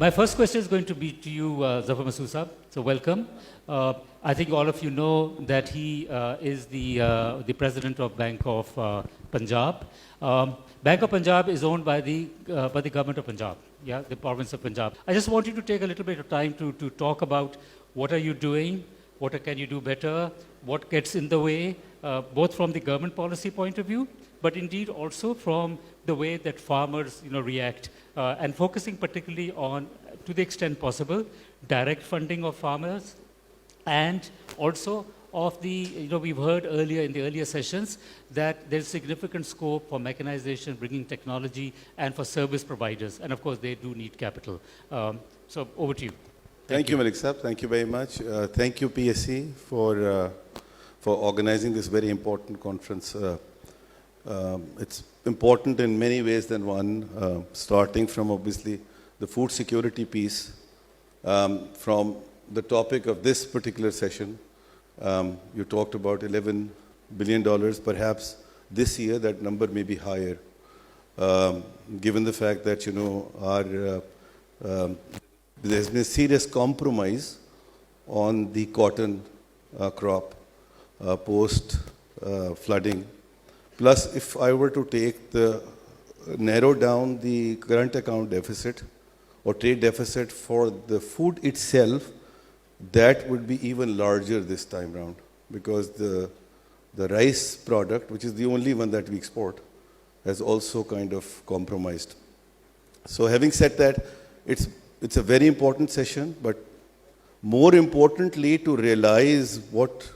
My first question is going to be to you, Zafar Masud sahab. So welcome. I think all of you know that he is the president of Bank of Punjab. Bank of Punjab is owned by the government of Punjab, yeah, the province of Punjab. I just want you to take a little bit of time to talk about what are you doing, what can you do better, what gets in the way, both from the government policy point of view, but indeed also from the way that farmers react, and focusing particularly on, to the extent possible, direct funding of farmers, and also of the, we've heard earlier in the earlier sessions that there's significant scope for mechanization, bringing technology, and for service providers. And of course, they do need capital. So over to you. Thank you, Malik Sahab. Thank you very much. Thank you, PSC, for organizing this very important conference. It's important in many ways than one, starting from obviously the food security piece, from the topic of this particular session. You talked about $11 billion, perhaps this year that number may be higher, given the fact that, there's been a serious compromise on the cotton crop post flooding. Plus, if I were to narrow down the current account deficit or trade deficit for the food itself, that would be even larger this time round, because the rice product, which is the only one that we export, has also kind of compromised. So having said that, it's a very important session, but more importantly, to realize what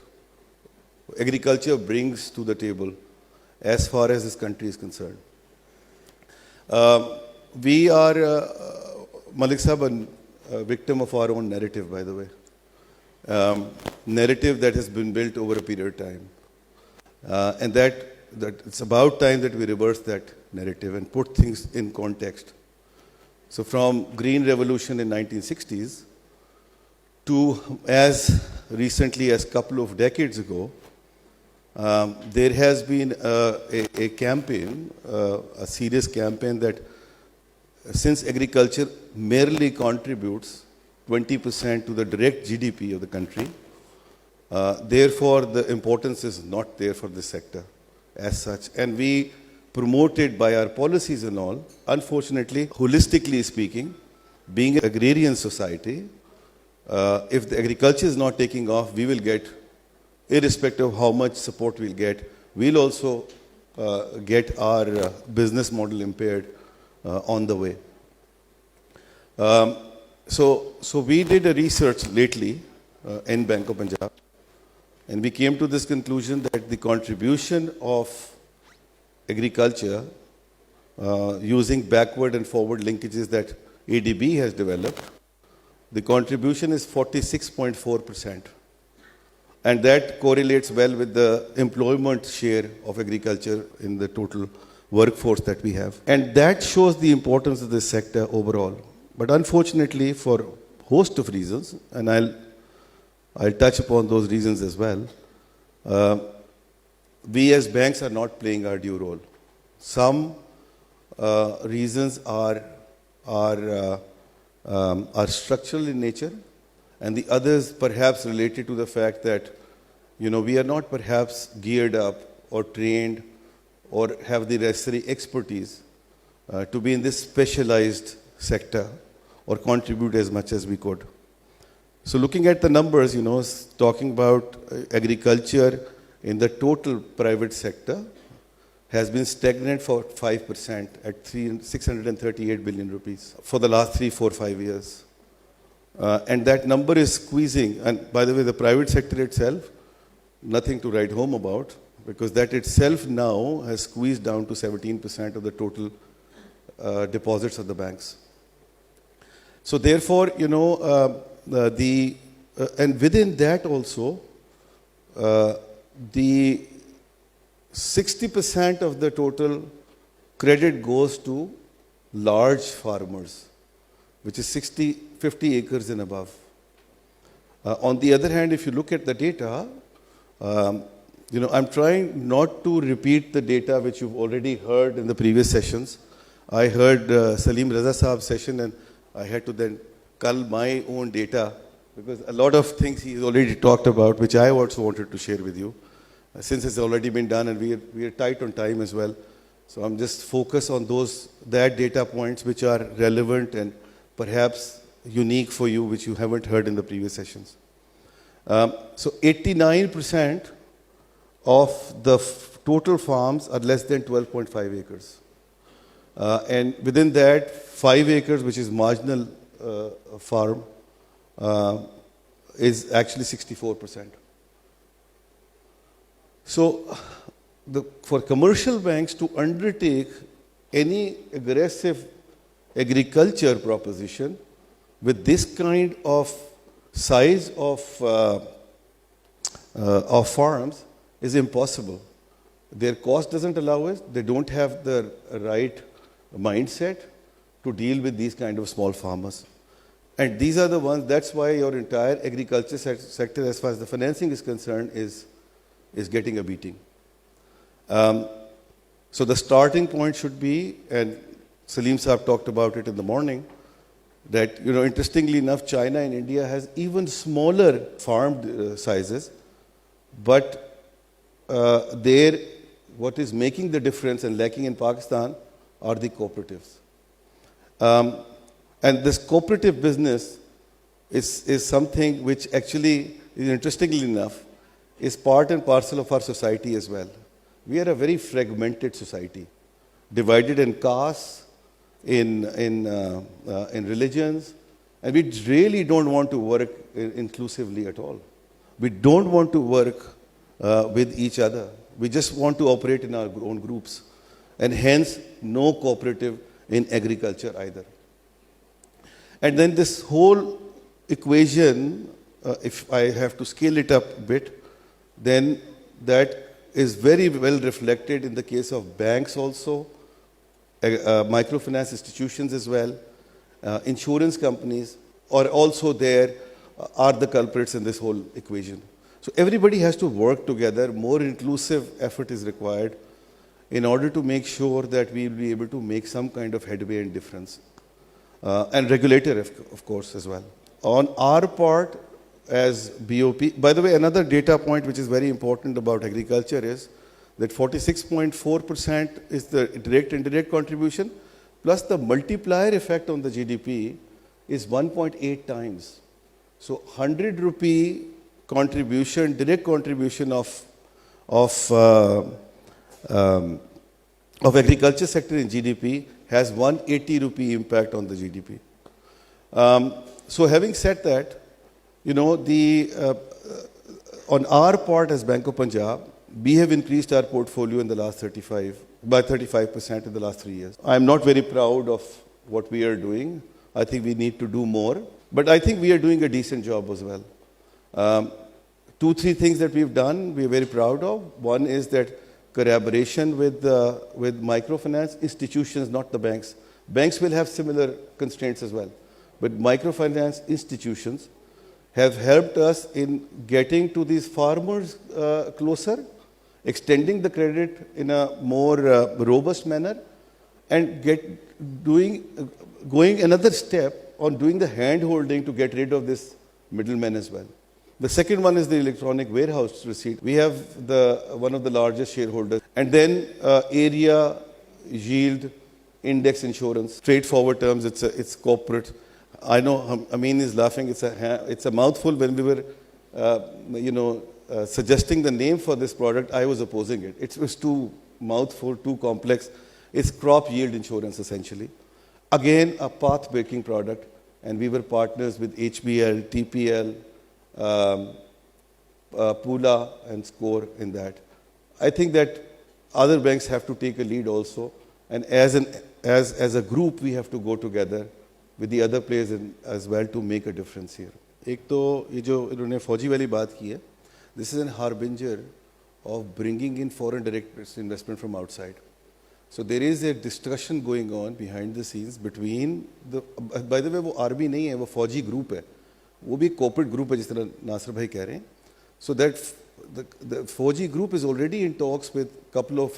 agriculture brings to the table as far as this country is concerned. We are, Malik Sahab, a victim of our own narrative, by the way. Narrative that has been built over a period of time. And that it's about time that we reverse that narrative and put things in context. So from Green Revolution in 1960s to as recently as a couple of decades ago, there has been a campaign, a serious campaign that since agriculture merely contributes 20% to the direct GDP of the country, therefore the importance is not there for this sector as such. And we promoted by our policies and all, unfortunately, holistically speaking, being an agrarian society, if the agriculture is not taking off, we will get, irrespective of how much support we'll get, we'll also get our business model impaired on the way. So we did a research lately in Bank of Punjab, and we came to this conclusion that the contribution of agriculture using backward and forward linkages that ADB has developed, the contribution is 46.4%. And that correlates well with the employment share of agriculture in the total workforce that we have. And that shows the importance of this sector overall. But unfortunately, for a host of reasons, and I'll touch upon those reasons as well, we as banks are not playing our due role. Some reasons are structural in nature, and the others perhaps related to the fact that we are not perhaps geared up or trained or have the necessary expertise to be in this specialized sector or contribute as much as we could. So looking at the numbers, talking about agriculture in the total private sector has been stagnant for 5% at 638 billion rupees for the last 3, 4, 5 years. And that number is squeezing. And by the way, the private sector itself, nothing to write home about, because that itself now has squeezed down to 17% of the total deposits of the banks. So therefore, and within that also, the 60% of the total credit goes to large farmers, which is 50 acres and above. On the other hand, if you look at the data, I'm trying not to repeat the data which you've already heard in the previous sessions. I heard Salim Raza Saab's session, and I had to then cull my own data because a lot of things he's already talked about, which I also wanted to share with you, since it's already been done and we are tight on time as well. So I'm just focused on that data points which are relevant and perhaps unique for you, which you haven't heard in the previous sessions. So 89% of the total farms are less than 12.5 acres. And within that, 5 acres, which is marginal farm, is actually 64%. So for commercial banks to undertake any aggressive agriculture proposition with this kind of size of farms is impossible. Their cost doesn't allow it. They don't have the right mindset to deal with these kind of small farmers. And these are the ones, that's why your entire agriculture sector, as far as the financing is concerned, is getting a beating. So the starting point should be, and Salim Saab talked about it in the morning, that, interestingly enough, China and India has even smaller farm sizes, but what is making the difference and lacking in Pakistan are the cooperatives. And this cooperative business is something which actually, interestingly enough, is part and parcel of our society as well. We are a very fragmented society, divided in castes, in religions, and we really don't want to work inclusively at all. We don't want to work with each other. We just want to operate in our own groups, and hence no cooperative in agriculture either. And then this whole equation, if I have to scale it up a bit, then that is very well reflected in the case of banks also, microfinance institutions as well, insurance companies are also are the culprits in this whole equation. So everybody has to work together. More inclusive effort is required in order to make sure that we will be able to make some kind of headway and difference. And regulator, of course, as well. On our part, as BOP, by the way, another data point which is very important about agriculture is that 46.4% is the direct and indirect contribution, plus the multiplier effect on the GDP is 1.8 times. So 100 rupee contribution, direct contribution of agriculture sector in GDP has 180 rupee impact on the GDP. So having said that, on our part as Bank of Punjab, we have increased our portfolio in the last by 35% in the last 3 years. I'm not very proud of what we are doing. I think we need to do more, but I think we are doing a decent job as well. 2-3 things that we've done, we are very proud of. One is that collaboration with microfinance institutions, not the banks. Banks will have similar constraints as well, but microfinance institutions have helped us in getting to these farmers closer, extending the credit in a more robust manner, and going another step on doing the hand-holding to get rid of this middleman as well. The second one is the electronic warehouse receipt. We have one of the largest shareholders. And then area, yield, index insurance. Straightforward terms, it's corporate. I know Amin is laughing. It's a mouthful. When we were, suggesting the name for this product, I was opposing it. It was too mouthful, too complex. It's crop yield insurance, essentially. Again, a path-breaking product, and we were partners with HBL, TPL, Pula, and Score in that. I think that other banks have to take a lead also, and as a group, we have to go together with the other players as well to make a difference here. एक तो ये जो इन्होंने फौजी वाली बात की है, this is an harbinger of bringing in foreign direct investment from outside. So there is a discussion going on behind the scenes between by the way, वो आर्मी नहीं है, वो फौजी ग्रुप है, वो भी corporate group है जिस तरह नासिर भाई कह रहे हैं. So that the फौजी group is already in talks with couple of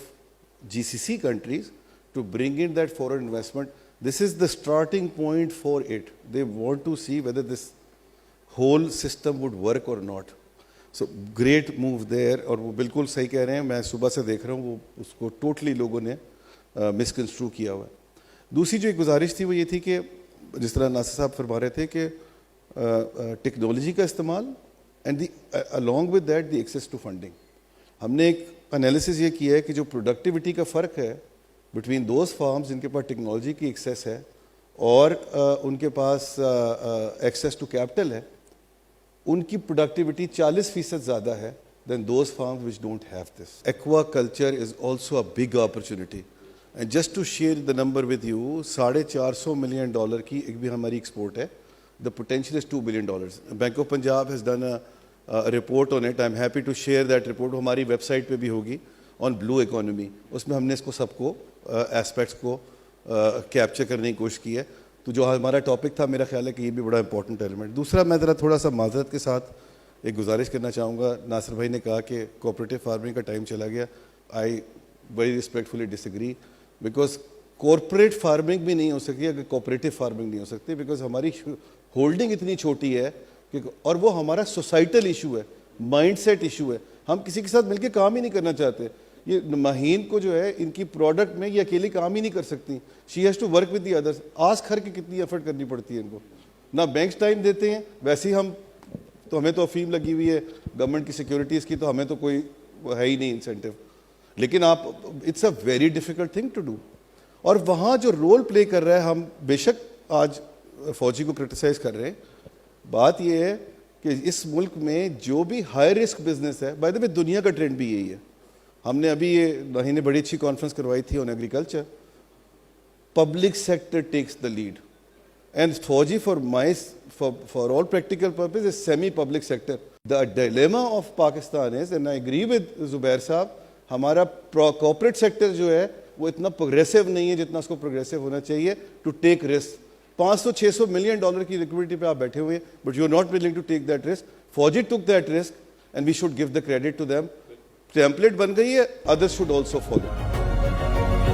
GCC countries to bring in that foreign investment This is the starting point for it. They want to see whether this whole system would work or not. So great move there. और वो बिल्कुल सही कह रहे हैं, मैं सुबह से देख रहा हूँ वो उसको totally लोगों ने मिसकंस्ट्रू किया हुआ है. दूसरी जो एक गुजारिश थी वो ये थी कि जिस तरह नासिर साहब फरमा रहे थे कि टेक्नोलॉजी का इस्तेमाल and along with that the access to funding. हमने एक एनालिसिस ये किया है कि जो प्रोडक्टिविटी का फ़र्क है बिटवीन दोज फार्म्स जिनके पास टेक्नोलॉजी की एक्सेस है और उनके पास एक्सेस टू कैपिटल है, उनकी प्रोडक्टिविटी 40% ज़्यादा है than those farms which don't have this. Aquaculture is also a big opportunity. And just to share the number with you, $450 million की एक भी हमारी export है. The potential is $2 billion. Bank of Punjab has done a report on it. I'm happy to share that report. हमारी website पे भी होगी on blue economy. उसमें हमने इसको सबको aspects को capture करने की कोशिश की है. तो जो हमारा टॉपिक था, मेरा ख्याल है कि ये भी बड़ा इंपॉर्टेंट एलिमेंट. दूसरा मैं ज़रा थोड़ा सा माजरत के साथ एक गुजारिश करना चाहूँगा. नासिर भाई ने कहा कि कोऑपरेटिव फार्मिंग का टाइम चला गया. I very respectfully disagree, because corporate farming भी नहीं हो सकती अगर कोऑपरेटिव फार्मिंग नहीं हो सकती, बिकॉज हमारी होल्डिंग इतनी छोटी है कि, और वो हमारा सोसाइटल इशू है, माइंडसेट इशू है. हम किसी के साथ मिलकर काम ही नहीं करना चाहते. ये महीन को जो है इनकी प्रोडक्ट में ये अकेली काम ही नहीं कर सकती. She has to work with the others. आज खर के कितनी एफर्ट करनी पड़ती है इनको. ना बैंक्स टाइम देते हैं, वैसे ही हम तो हमें तो अफीम लगी हुई है गवर्नमेंट की सिक्योरिटीज़ की, तो हमें तो कोई है ही नहीं इंसेंटिव. लेकिन आप it's a very difficult thing to do. और वहाँ जो रोल प्ले कर रहा है, हम बेशक आज फौजी को क्रिटिसाइज़ कर रहे हैं, बात यह है कि इस मुल्क में जो भी हाई रिस्क बिजनेस है, बाय द वे दुनिया का ट्रेंड भी यही है. हमने अभी ये महीने बड़ी अच्छी कॉन्फ्रेंस करवाई थी on agriculture. Public sector takes the lead and फौजी for all practical purposes is semi-public sector. The dilemma of Pakistan is, and I agree with Zubair साहब, हमारा corporate sector जो है वो इतना progressive नहीं है जितना उसको progressive होना चाहिए to take risk. $500-600 million की liquidity पे आप बैठे हुए हैं, but you are not willing to take that risk. फौजी took that risk and we should give the credit to them. Template बन गई है, others should also follow.